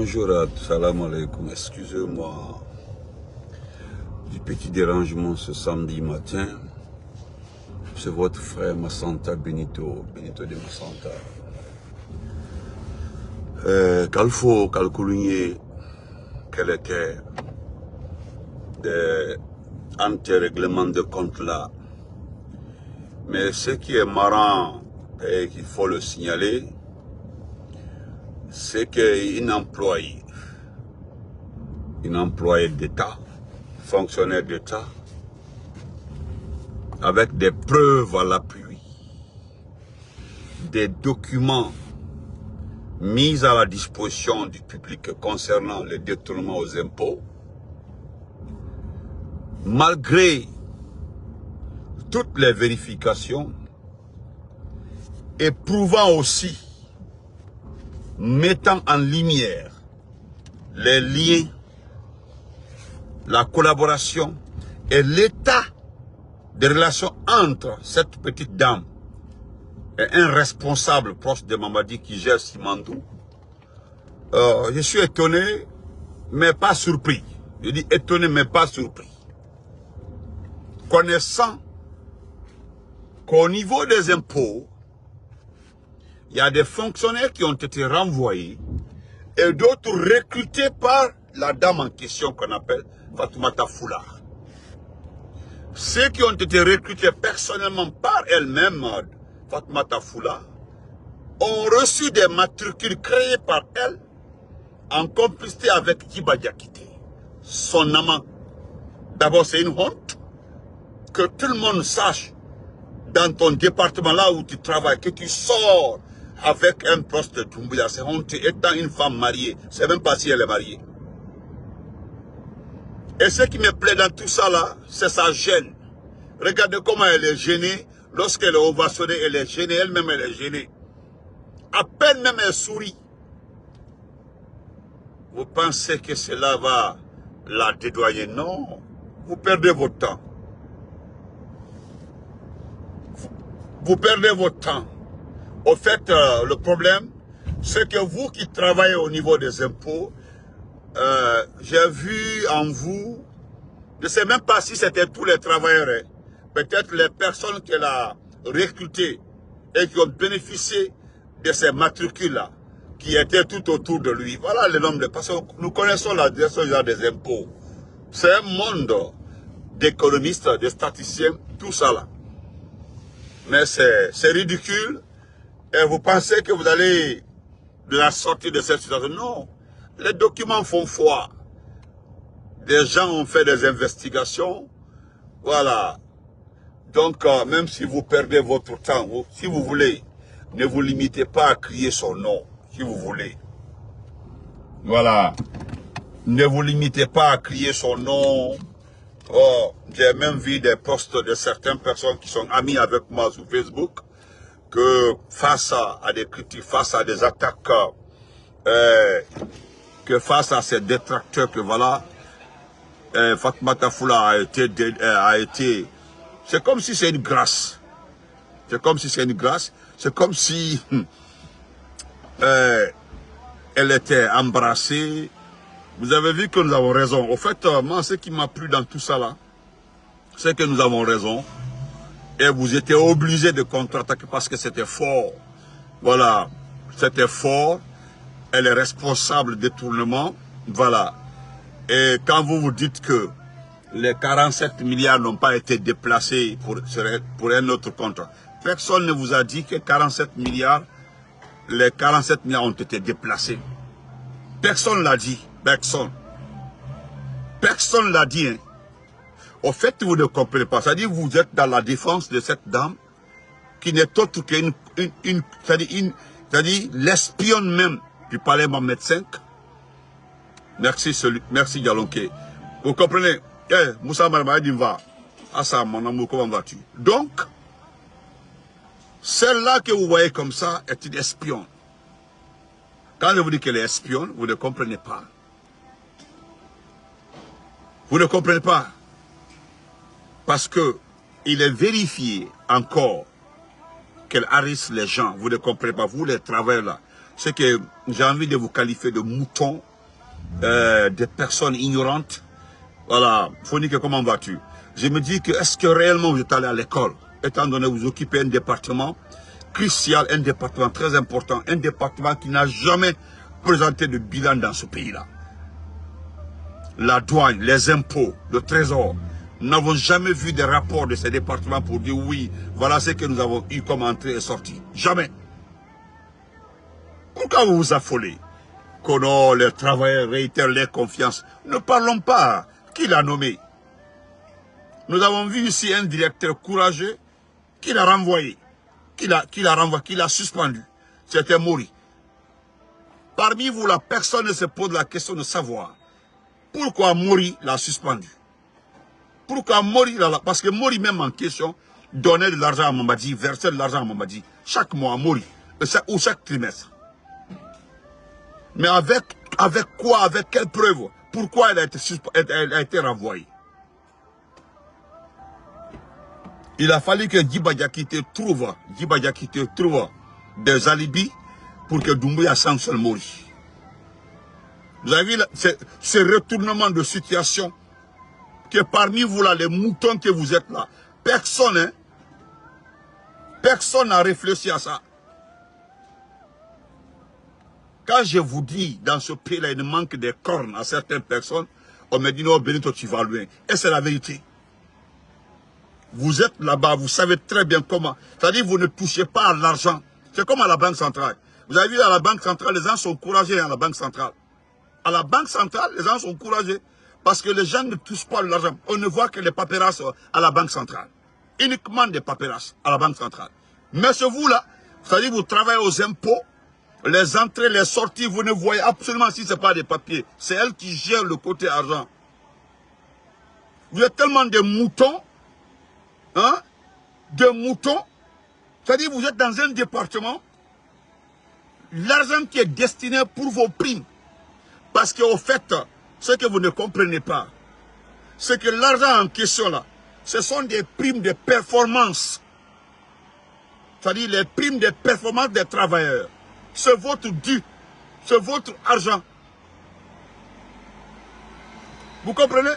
Bonjour à tous, salam alaikum, excusez-moi du petit dérangement ce samedi matin. C'est votre frère Massanta Benito de Massanta. Qu'il faut calculer quel était des anti-règlements de compte là. Mais ce qui est marrant et qu'il faut le signaler, c'est qu'un employé d'État, fonctionnaire d'État, avec des preuves à l'appui, des documents mis à la disposition du public concernant les détournements aux impôts, malgré toutes les vérifications, et prouvant aussi, mettant en lumière les liens, la collaboration et l'état des relations entre cette petite dame et un responsable proche de Mamadi qui gère Simandou, je suis étonné, mais pas surpris. Je dis étonné, mais pas surpris. Connaissant qu'au niveau des impôts, il y a des fonctionnaires qui ont été renvoyés et d'autres recrutés par la dame en question qu'on appelle Fatoumata Foula. Ceux qui ont été recrutés personnellement par elle-même, Fatoumata Foula, ont reçu des matricules créés par elle en complicité avec Djiba Diakité, son amant. D'abord, c'est une honte que tout le monde sache dans ton département là où tu travailles, que tu sors avec un poste de Doumbouya. C'est honte étant une femme mariée. C'est même pas si elle est mariée. Et ce qui me plaît dans tout ça là, c'est sa gêne. Regardez comment elle est gênée. Lorsqu'elle est ovationnée, elle est gênée. Elle-même, elle est gênée. À peine même elle sourit. Vous pensez que cela va la dédoyer? Non. Vous perdez votre temps. Vous perdez votre temps. Au fait, le problème, c'est que vous qui travaillez au niveau des impôts, j'ai vu en vous, je ne sais même pas si c'était tous les travailleurs, hein, peut-être les personnes qu'elle a recrutées et qui ont bénéficié de ces matricules-là, qui étaient tout autour de lui. Voilà le nombre de personnes. Nous connaissons la direction des impôts. C'est un monde d'économistes, de statisticiens, tout ça là. Mais c'est ridicule. Et vous pensez que vous allez de la sortie de cette situation? Non. Les documents font foi. Des gens ont fait des investigations. Voilà. Donc, même si vous perdez votre temps, si vous voulez, ne vous limitez pas à crier son nom, si vous voulez. Voilà. Ne vous limitez pas à crier son nom. Oh, j'ai même vu des posts de certaines personnes qui sont amies avec moi sur Facebook, que face à des critiques, face à des attaques, que face à ces détracteurs, que voilà, Fatoumata Foula a été, c'est comme si c'est une grâce. C'est comme si c'est une grâce. C'est comme si elle était embrassée. Vous avez vu que nous avons raison. Au fait, moi, ce qui m'a plu dans tout ça là, c'est que nous avons raison. Et vous étiez obligés de contre-attaquer parce que c'était fort. Voilà, c'était fort. Elle est responsable des détournements. Voilà. Et quand vous vous dites que les 47 milliards n'ont pas été déplacés pour un autre contrat, personne ne vous a dit que 47 milliards, les 47 milliards ont été déplacés. Personne ne l'a dit. Personne. Personne ne l'a dit. Hein. Au fait, vous ne comprenez pas. C'est-à-dire que vous êtes dans la défense de cette dame qui n'est autre qu'une, c'est-à-dire l'espionne même du palais Mohamed V. Merci Dialonké. Vous comprenez? Moussa Marmaï dit va. Ah ça, mon amour, comment vas-tu? Donc, celle-là que vous voyez comme ça est une espionne. Quand je vous dis qu'elle est espionne, vous ne comprenez pas. Vous ne comprenez pas. Parce que il est vérifié encore qu'elle harasse les gens. Vous ne comprenez pas. Vous, les travailleurs là. C'est que j'ai envie de vous qualifier de moutons des personnes ignorantes. Voilà, Phonique, comment vas-tu? Je me dis que est-ce que réellement vous êtes allé à l'école, étant donné que vous occupez un département crucial, un département très important, un département qui n'a jamais présenté de bilan dans ce pays-là. La douane, les impôts, le trésor. Nous n'avons jamais vu des rapports de ces départements pour dire oui, voilà ce que nous avons eu comme entrée et sortie. Jamais. Pourquoi vous vous affolez? Que non, les travailleurs réitèrent leur confiance. Ne parlons pas. Qui l'a nommé? Nous avons vu ici un directeur courageux qui l'a renvoyé. Qui l'a suspendu. C'était Mori. Parmi vous, la personne ne se pose la question de savoir pourquoi Mori l'a suspendu. Pourquoi Mori l'a... Parce que Mori même en question donnait de l'argent à Mamadi, versait de l'argent à Mamadi. Chaque mois à Mori. Ou chaque trimestre. Mais avec quoi? Avec quelle preuve? Pourquoi elle a été renvoyée? Il a fallu que Djiba Diakité trouve des alibis pour que Doumbouya sanctionne Mori. Vous avez vu ce retournement de situation que parmi vous là, les moutons que vous êtes là, personne n'a réfléchi à ça. Quand je vous dis, dans ce pays-là, il manque des cornes à certaines personnes, on me dit non, Benito, tu vas loin. Et c'est la vérité. Vous êtes là-bas, vous savez très bien comment. C'est-à-dire vous ne touchez pas à l'argent. C'est comme à la Banque centrale. Vous avez vu à la Banque centrale, les gens sont courageux à la Banque centrale. À la Banque centrale, les gens sont courageux parce que les gens ne touchent pas l'argent. On ne voit que les paperasses à la Banque centrale. Uniquement des paperasses à la Banque centrale. Mais chez vous là, c'est-à-dire vous travaillez aux impôts, les entrées, les sorties, vous ne voyez absolument si ce n'est pas des papiers. C'est elle qui gère le côté argent. Vous êtes tellement des moutons, hein, des moutons, c'est-à-dire vous êtes dans un département, l'argent qui est destiné pour vos primes. Parce qu'au fait, ce que vous ne comprenez pas, c'est que l'argent en question là, ce sont des primes de performance. C'est-à-dire les primes de performance des travailleurs. C'est votre dû, c'est votre argent. Vous comprenez?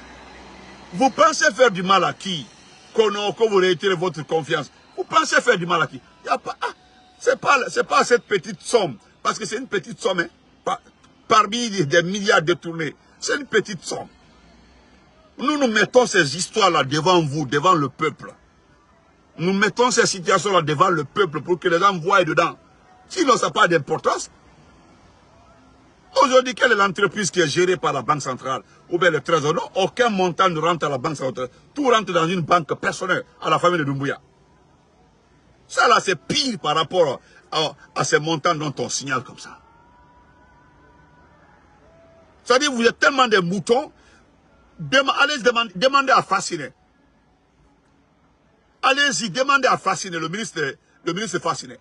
Vous pensez faire du mal à qui? Que vous réitérez votre confiance. Vous pensez faire du mal à qui? C'est pas cette petite somme. Parce que c'est une petite somme. Hein, parmi des milliards détournés. C'est une petite somme. Nous mettons ces histoires-là devant vous, devant le peuple. Nous mettons ces situations-là devant le peuple pour que les gens voient dedans. Sinon, ça n'a pas d'importance. Aujourd'hui, quelle est l'entreprise qui est gérée par la Banque centrale ou bien le Trésor? Non, aucun montant ne rentre à la Banque centrale. Tout rentre dans une banque personnelle à la famille de Doumbouya. Ça là, c'est pire par rapport à ces montants dont on signale comme ça. C'est-à-dire, vous êtes tellement des moutons, allez demander à Fasciné. Allez-y, demandez à Fasciné, le ministre Fasciné.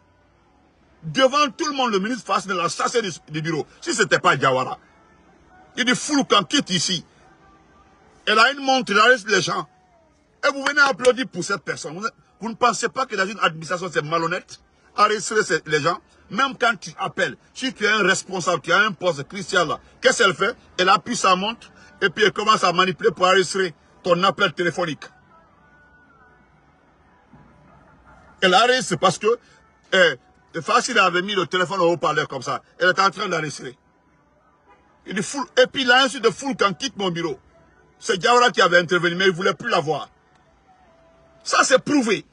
Devant tout le monde, le ministre Fasciné l'a chassé du bureau. Si ce n'était pas Diawara. Il dit, Fouloukan, quitte ici. Elle a une montre, il arrête les gens. Et vous venez applaudir pour cette personne. Vous ne pensez pas que dans une administration, c'est malhonnête? Arrêter les gens. Même quand tu appelles, si tu es un responsable, tu as un poste crucial là, qu'est-ce qu'elle fait? Elle appuie sa montre et puis elle commence à manipuler pour arrêter ton appel téléphonique. Elle arrête parce que Facile avait mis le téléphone au haut-parleur comme ça. Elle était en train d'arrêter. Il dit Foul. Et puis il a insu de Foul quand quitte mon bureau. C'est Diawara qui avait intervenu, mais il ne voulait plus la voir. Ça, c'est prouvé.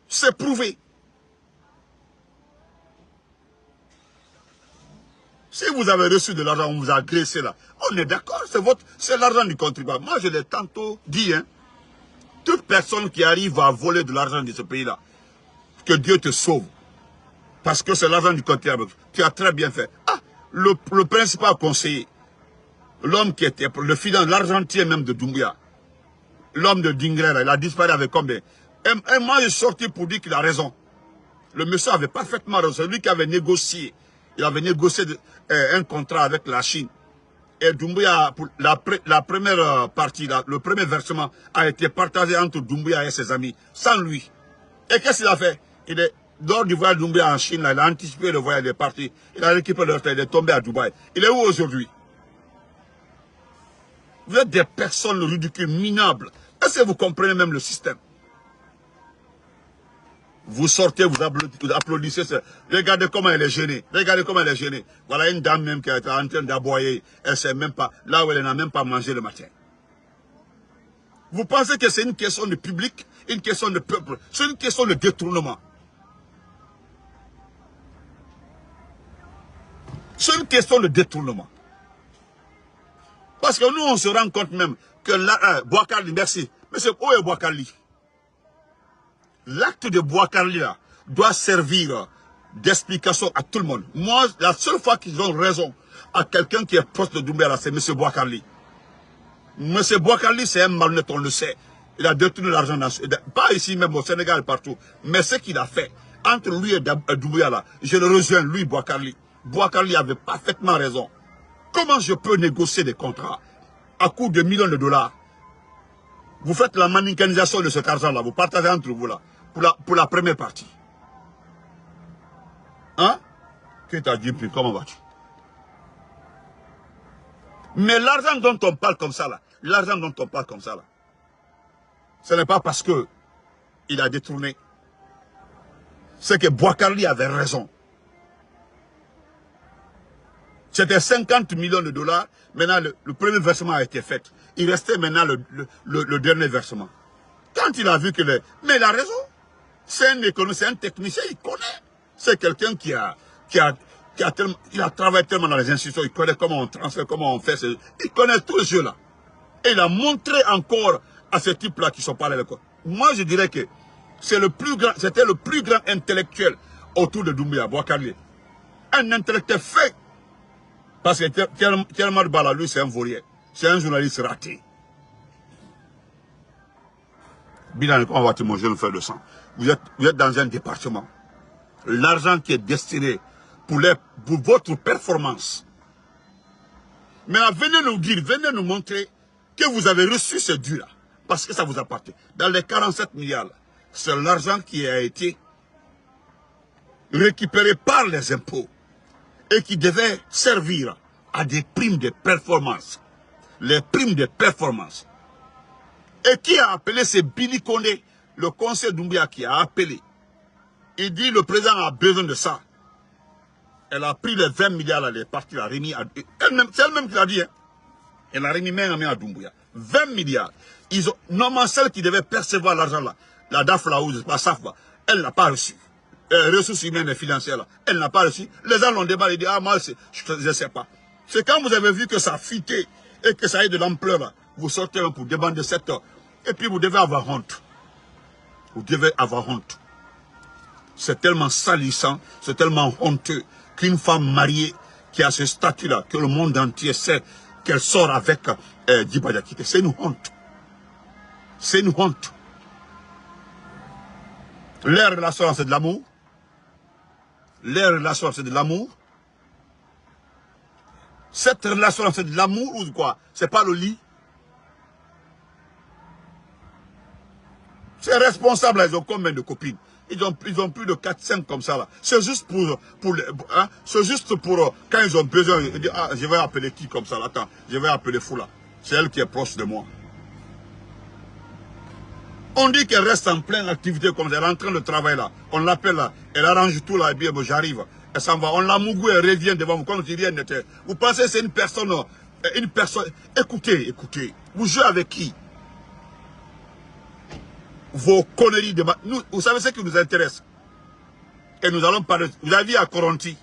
C'est prouvé. Si vous avez reçu de l'argent, on vous a agressé là. On est d'accord, c'est l'argent du contribuable. Moi, je l'ai tantôt dit, hein. Toute personne qui arrive à voler de l'argent de ce pays-là, que Dieu te sauve. Parce que c'est l'argent du contribuable. Tu as très bien fait. Ah, le principal conseiller, l'homme qui était, le financier, l'argentier même de Doumbouya, l'homme de Dingrera, il a disparu avec combien? Et moi, je suis sorti pour dire qu'il a raison. Le monsieur avait parfaitement raison. C'est lui qui avait négocié. Il avait négocié un contrat avec la Chine. Et Doumbouya, la première partie, le premier versement a été partagé entre Doumbouya et ses amis, sans lui. Et qu'est-ce qu'il a fait? Lors du voyage de Doumbouya en Chine, là, il a anticipé le voyage des partis. Il a récupéré le retard, il est tombé à Dubaï. Il est où aujourd'hui? Vous êtes des personnes ridicules, minables. Est-ce que vous comprenez même le système? Vous sortez, vous applaudissez. Regardez comment elle est gênée. Regardez comment elle est gênée. Voilà une dame même qui est en train d'aboyer. Elle ne sait même pas, là où elle n'a même pas mangé le matin. Vous pensez que c'est une question de public, une question de peuple. C'est une question de détournement. C'est une question de détournement. Parce que nous, on se rend compte même que Boakali, merci. Monsieur, où est Boakali? L'acte de Boakali là doit servir d'explication à tout le monde. Moi, la seule fois qu'ils ont raison à quelqu'un qui est proche de Doumbouya, c'est M. Boakali. M. Boakali, c'est un malhonnête, on le sait. Il a détourné l'argent, pas ici même au Sénégal, partout. Mais ce qu'il a fait, entre lui et Doumbouya là, je le rejoins, lui, Boakali. Boakali avait parfaitement raison. Comment je peux négocier des contrats à coût de millions de dollars? Vous faites la mannequinisation de cet argent-là, vous partagez entre vous là, pour la première partie. Hein? Qui t'a dit, puis comment vas-tu? Mais l'argent dont on parle comme ça là, l'argent dont on parle comme ça là, ce n'est pas parce que il a détourné. C'est que Boakali avait raison. C'était 50 millions de dollars. Maintenant, le premier versement a été fait. Il restait maintenant le dernier versement. Quand il a vu que... Mais il a raison. C'est un économiste, c'est un technicien, il connaît. C'est quelqu'un qui a travaillé tellement dans les institutions, il connaît comment on transfère, comment on fait. Il connaît tout ce jeu-là. Et il a montré encore à ce type-là qui sont parlés à l'école. Moi, je dirais que c'était le plus grand intellectuel autour de Doumbouya, Boakali. Un intellectuel fait. Parce que Thierry Bala, lui, c'est un vaurien. C'est un journaliste raté. Bilan, comment va-t-il, mon jeune frère de sang? Vous êtes dans un département. L'argent qui est destiné pour votre performance. Maintenant, venez nous dire, venez nous montrer que vous avez reçu ce dû-là. Parce que ça vous appartient. Dans les 47 milliards, c'est l'argent qui a été récupéré par les impôts. Et qui devait servir à des primes de performance. Les primes de performance. Et qui a appelé, c'est Billy Condé, le conseil Doumbouya qui a appelé. Il dit le président a besoin de ça. Elle a pris les 20 milliards, elle est partie, elle a remis à... C'est elle-même qui l'a dit. Hein. Elle a remis même à Doumbouya. 20 milliards. Normalement, celle qui devait percevoir l'argent là, la DAF là, ou la SAFBA, elle ne l'a pas reçu. Ressources humaines et financières, là, elle n'a pas reçu. Les gens l'ont débattu, ils disent, ah, moi, je ne sais pas. C'est quand vous avez vu que ça a fuité et que ça a eu de l'ampleur, là, vous sortez pour demander cette heure. Et puis vous devez avoir honte. Vous devez avoir honte. C'est tellement salissant, c'est tellement honteux qu'une femme mariée qui a ce statut-là, que le monde entier sait qu'elle sort avec Diba Diakité. C'est une honte. C'est une honte. Les relations, c'est de l'amour. Les relations, c'est de l'amour. Cette relation, c'est de l'amour ou quoi? C'est pas le lit. C'est responsable, ils ont combien de copines? Ils ont plus de 4-5 comme ça là. C'est juste hein? C'est juste pour quand ils ont besoin, ils disent, ah, je vais appeler qui comme ça là? Attends, je vais appeler Foula. C'est elle qui est proche de moi. On dit qu'elle reste en pleine activité comme ça, elle est en train de travailler là. On l'appelle là, elle arrange tout là, et bien j'arrive. Elle s'en va, on la mougou, elle revient devant vous comme si rien n'était. Vous pensez que c'est une personne, écoutez, vous jouez avec qui? Vos conneries de... vous savez ce qui nous intéresse? Et nous allons parler... Vous avez vu à Koronti?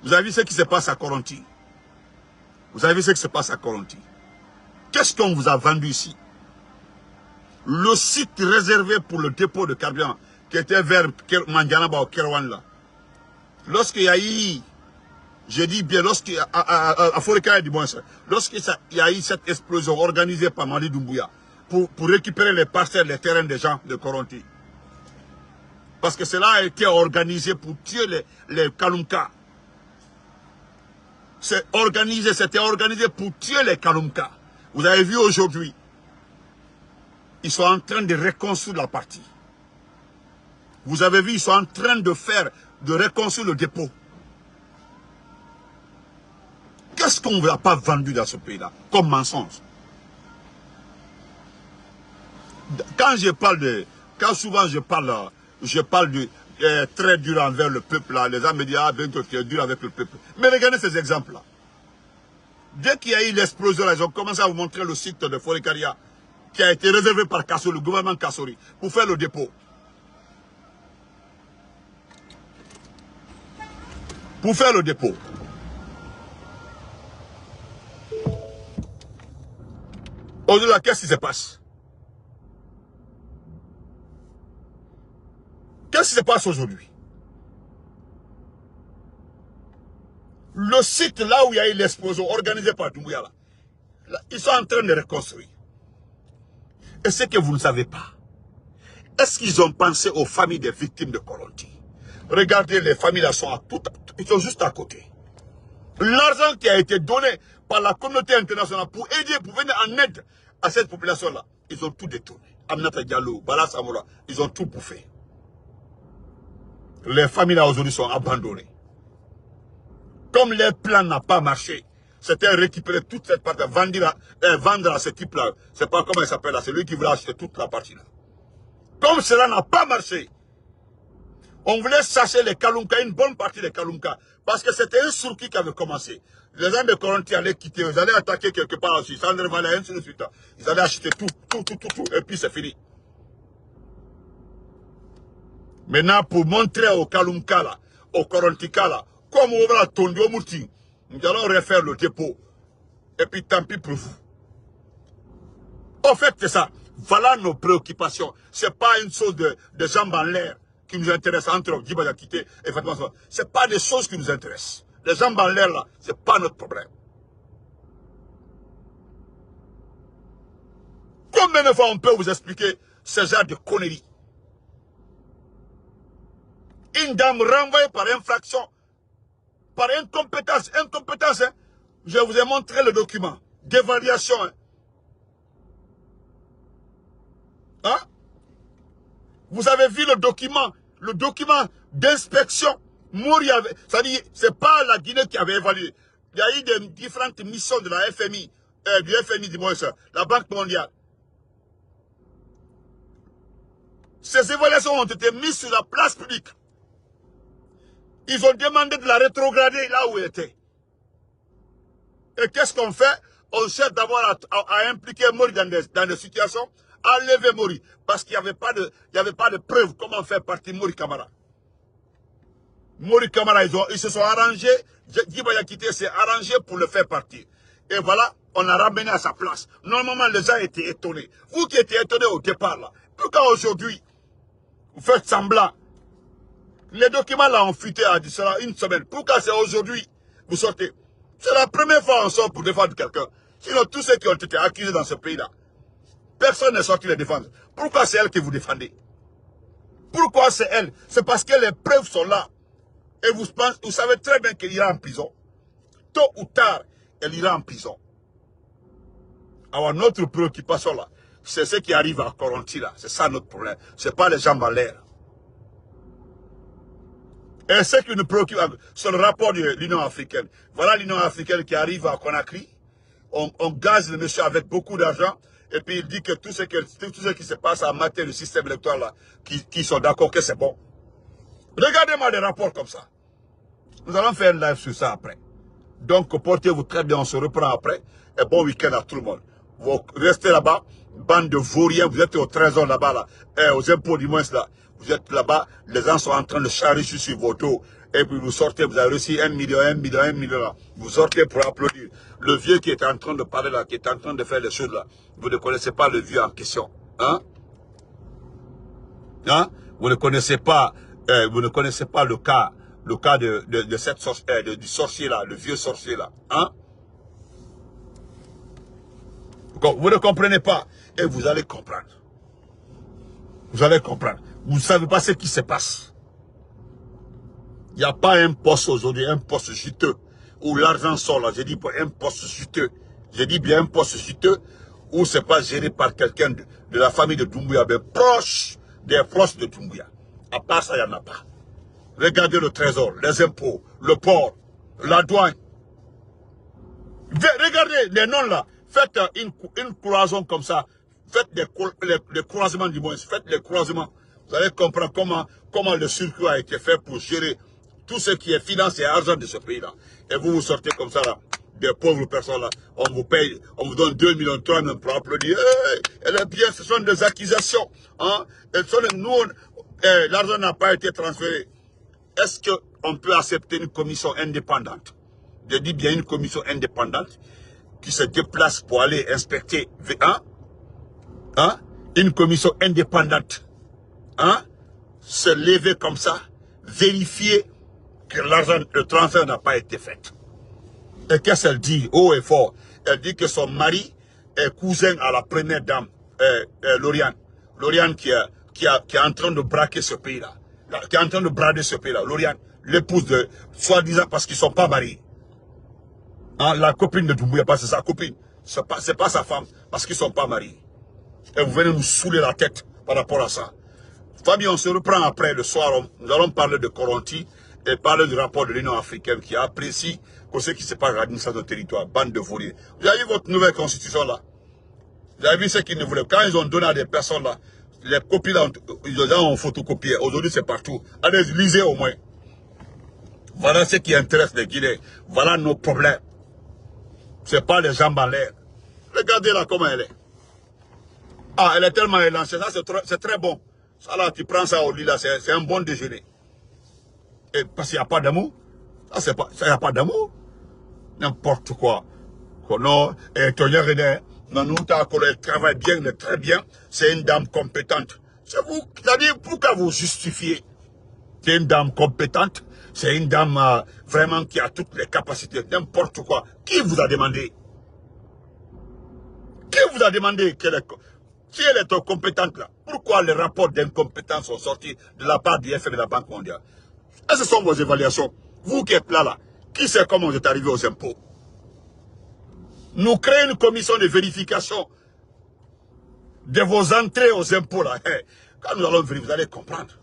Vous avez vu ce qui se passe à Koronti? Vous avez vu ce qui se passe à Koronti? Qu'est-ce qu'on vous a vendu ici? Le site réservé pour le dépôt de carburant qui était vers Mandianaba ou Kerouan là. Lorsqu'il y a eu, je dis bien, lorsqu'il y a lorsqu'il y a eu cette explosion organisée par Mali Doumbouya pour récupérer les parcelles, les terrains des gens de Koronti. Parce que cela a été organisé pour tuer les Kalumka. C'était organisé pour tuer les Kalumka. Vous avez vu aujourd'hui, ils sont en train de reconstruire la partie. Vous avez vu, ils sont en train de reconstruire le dépôt. Qu'est-ce qu'on ne vous a pas vendu dans ce pays-là comme mensonge? Quand je parle de... Quand souvent je parle de très dur envers le peuple, là, les gens me disent, ah, bientôt tu es dur avec le peuple. Mais regardez ces exemples-là. Dès qu'il y a eu l'explosion, ils ont commencé à vous montrer le site de Forêt-Caria qui a été réservé par Kassori, le gouvernement Kassori, pour faire le dépôt. Pour faire le dépôt. Aujourd'hui, qu'est-ce qui se passe? Qu'est-ce qui se passe aujourd'hui? Le site là où il y a eu l'explosion organisé par Doumbouya, là, ils sont en train de reconstruire. Et ce que vous ne savez pas, est-ce qu'ils ont pensé aux familles des victimes de Koronti? Regardez, les familles là ils sont juste à côté. L'argent qui a été donné par la communauté internationale pour aider, pour venir en aide à cette population-là, ils ont tout détourné. Aminata Diallo, Bala Samora, ils ont tout bouffé. Les familles là aujourd'hui sont abandonnées. Comme les plans n'ont pas marché, c'était récupérer toute cette partie, vendre à ce type-là. C'est pas comment il s'appelle là, c'est lui qui voulait acheter toute la partie là. Comme cela n'a pas marché, on voulait chasser les Kalunka, une bonne partie des Kalunka, parce que c'était un surki qui avait commencé. Les gens de Koronti allaient quitter, ils allaient attaquer quelque part aussi, Sandre Valais, ainsi de suite. Ils allaient acheter tout, et puis c'est fini. Maintenant, pour montrer aux Kalunka là, aux Korontika là, comme on va tourner au Mouti, nous allons refaire le dépôt. Et puis tant pis pour vous. En fait, c'est ça. Voilà nos préoccupations. Ce n'est pas une chose de jambes en l'air qui nous intéresse entre Djiba Kité et Fatima Soumaré. Ce n'est pas des choses qui nous intéressent. Les jambes en l'air là, ce n'est pas notre problème. Combien de fois on peut vous expliquer ce genre de conneries? Une dame renvoyée par infraction, par incompétence, hein. Je vous ai montré le document d'évaluation. Hein? Vous avez vu le document d'inspection. C'est-à-dire, c'est pas la Guinée qui avait évalué. Il y a eu des différentes missions de la FMI, du FMI du moins, la Banque mondiale. Ces évaluations ont été mises sur la place publique. Ils ont demandé de la rétrograder là où elle était. Et qu'est-ce qu'on fait? On cherche d'abord à impliquer Mori dans des situations, à lever Mori. Parce qu'il n'y avait pas de preuve comment faire partie Mori Camara. Mori Camara, ils se sont arrangés, Djiba Yakité s'est arrangé pour le faire partir. Et voilà, on l'a ramené à sa place. Normalement, les gens étaient étonnés. Vous qui étiez étonnés au départ, là, pourquoi aujourd'hui, vous faites semblant? Les documents là ont fuité à une semaine. Pourquoi c'est aujourd'hui vous sortez? C'est la première fois qu'on sort pour défendre quelqu'un. Sinon, tous ceux qui ont été accusés dans ce pays-là, personne n'est sorti les défendre. Pourquoi c'est elle que vous défendez? Pourquoi c'est elle? C'est parce que les preuves sont là. Et vous savez très bien qu'elle ira en prison. Tôt ou tard, elle ira en prison. Alors notre préoccupation là, c'est ce qui arrive à Koronti là. C'est ça notre problème. Ce n'est pas les jambes en l'air. Et ce qui nous préoccupe, c'est le rapport de l'Union africaine. Voilà l'Union africaine qui arrive à Conakry. On gaze le monsieur avec beaucoup d'argent. Et puis il dit que tout ce qui se passe en matière de système électoral là, qui sont d'accord que c'est bon. Regardez-moi des rapports comme ça. Nous allons faire un live sur ça après. Donc portez-vous très bien, on se reprend après. Et bon week-end à tout le monde. Vous restez là-bas, bande de vauriens, vous êtes au trésor là-bas, là, aux impôts du moins là. Vous êtes là-bas, les gens sont en train de charger sur vos dos. Et puis vous sortez, vous avez reçu 1 million là. Vous sortez pour applaudir. Le vieux qui est en train de parler là, qui est en train de faire les choses là, vous ne connaissez pas le vieux en question. Hein? Hein? Vous ne connaissez pas le cas de cette du sorcier là, le vieux sorcier là. Hein? Vous ne comprenez pas. Et vous allez comprendre. Vous allez comprendre. Vous ne savez pas ce qui se passe. Il n'y a pas un poste aujourd'hui, un poste juteux, où l'argent sort là. J'ai dit pas un poste juteux. J'ai dit bien un poste juteux, où ce n'est pas géré par quelqu'un de la famille de Doumbouya, mais proche des proches de Doumbouya. À part ça, il n'y en a pas. Regardez le trésor, les impôts, le port, la douane. Regardez les noms là. Faites une croisement comme ça. Faites les croisements du moins. Faites les croisements. Vous allez comprendre comment le circuit a été fait pour gérer tout ce qui est finance et argent de ce pays-là. Et vous sortez comme ça là. Des pauvres personnes là, on vous paye, on vous donne 2 millions, 3 millions pour applaudir. Hey, elle est bien, ce sont des accusations. Hein? L'argent n'a pas été transféré. Est-ce qu'on peut accepter une commission indépendante? Je dis bien une commission indépendante qui se déplace pour aller inspecter. Une commission indépendante. Se lever comme ça, vérifier que le transfert n'a pas été fait. Et qu'est-ce qu'elle dit haut et fort? Elle dit que son mari est cousin à la première dame, Lauriane. Lauriane qui est en train de braquer ce pays-là. Qui est en train de brader ce pays-là. Lauriane, l'épouse de, soi-disant parce qu'ils ne sont pas mariés. La copine de Doumbouya, parce que c'est sa copine. C'est pas sa femme, parce qu'ils ne sont pas mariés. Et vous venez nous saouler la tête par rapport à ça. Famille, on se reprend après le soir. Nous allons parler de Coronti et parler du rapport de l'Union africaine qui apprécie que ce qui se passe à l'administration de territoire, bande de volés. Vous avez vu votre nouvelle constitution là? Vous avez vu ce qu'ils ne voulaient. Quand ils ont donné à des personnes là, les copies là, ils ont photocopié. Aujourd'hui c'est partout. Allez, lisez au moins. Voilà ce qui intéresse les Guinéens. Voilà nos problèmes. C'est pas les jambes en l'air. Regardez là comment elle est. Elle est tellement élancée. Ça c'est très bon. Ça là, tu prends ça au lit là, c'est un bon déjeuner. Et parce qu'il n'y a pas d'amour. Ça, il n'y a pas d'amour. N'importe quoi. Non, et Tonya René, elle travaille bien, elle est très bien. C'est une dame compétente. C'est vous, c'est-à-dire, pourquoi vous justifiez? C'est une dame compétente. C'est une dame vraiment qui a toutes les capacités. N'importe quoi. Qui vous a demandé? Qui vous a demandé si elle est compétente là? Pourquoi les rapports d'incompétence sont sortis de la part du FM et de la Banque mondiale? Et ce sont vos évaluations. Vous qui êtes là, qui sait comment vous êtes arrivé aux impôts? Nous créons une commission de vérification de vos entrées aux impôts là. Quand nous allons vérifier, vous allez comprendre.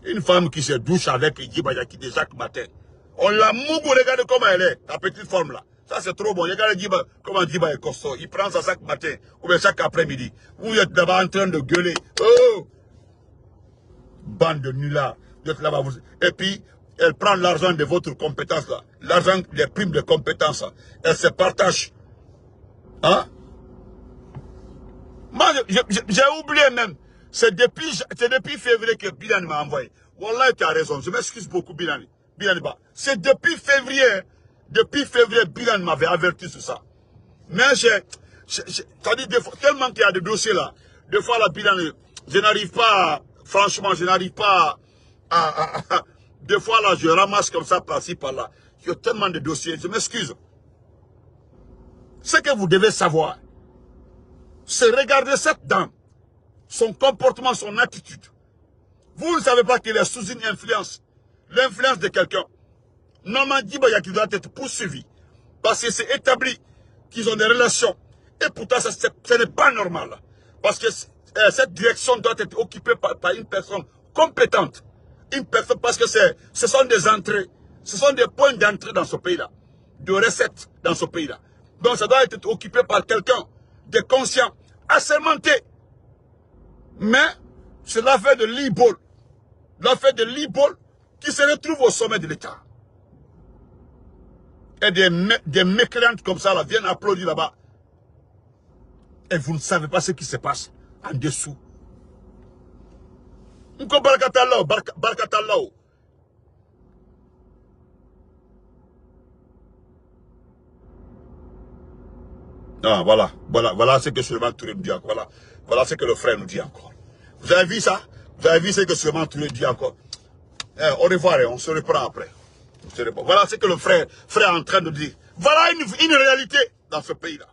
Une femme qui se douche avec Djiba Yakité chaque matin. On l'a mougou, regardez comment elle est, la petite forme là. Ça c'est trop bon. Regardez Djiba, comment Djiba est costaud. Il prend ça chaque matin ou bien chaque après-midi. Vous êtes là-bas en train de gueuler. Oh! Bande de nullards. Vous êtes là-bas. Et puis, elle prend l'argent de votre compétence là. L'argent des primes de compétence là. Elle se partage. Moi, j'ai oublié même. C'est depuis février que Bilani m'a envoyé. Wallah, tu as raison. Je m'excuse beaucoup, Bilani. C'est depuis février. Depuis février, Bilani m'avait averti sur ça. Mais tellement qu'il y a des dossiers là. Des fois, la Bilani, je n'arrive pas, franchement, je n'arrive pas des fois là, je ramasse comme ça, par-ci, par-là. Il y a tellement de dossiers, je m'excuse. Ce que vous devez savoir, c'est regarder cette dame, son comportement, son attitude. Vous ne savez pas qu'elle est sous une influence, l'influence de quelqu'un. Normalement, Djiba qui doit être poursuivi, parce que c'est établi qu'ils ont des relations. Et pourtant, ce n'est pas normal. Parce que cette direction doit être occupée par une personne compétente. Une personne, parce que ce sont des entrées, ce sont des points d'entrée dans ce pays-là, de recettes dans ce pays-là. Donc ça doit être occupé par quelqu'un de conscient, assermenté. Mais c'est l'affaire de l'e-ball. L'affaire de l'e-ball qui se retrouve au sommet de l'État. Et des mécréantes comme ça là, viennent applaudir là-bas. Et vous ne savez pas ce qui se passe en dessous. Barakatallah. Voilà ce que Souleymane Touré nous dit encore. Voilà ce que le frère nous dit encore. Vous avez vu ça? Vous avez vu ce que Souleymane Touré dit encore? Au revoir, on se reprend après. Voilà ce que le frère est en train de dire. Voilà une réalité dans ce pays-là.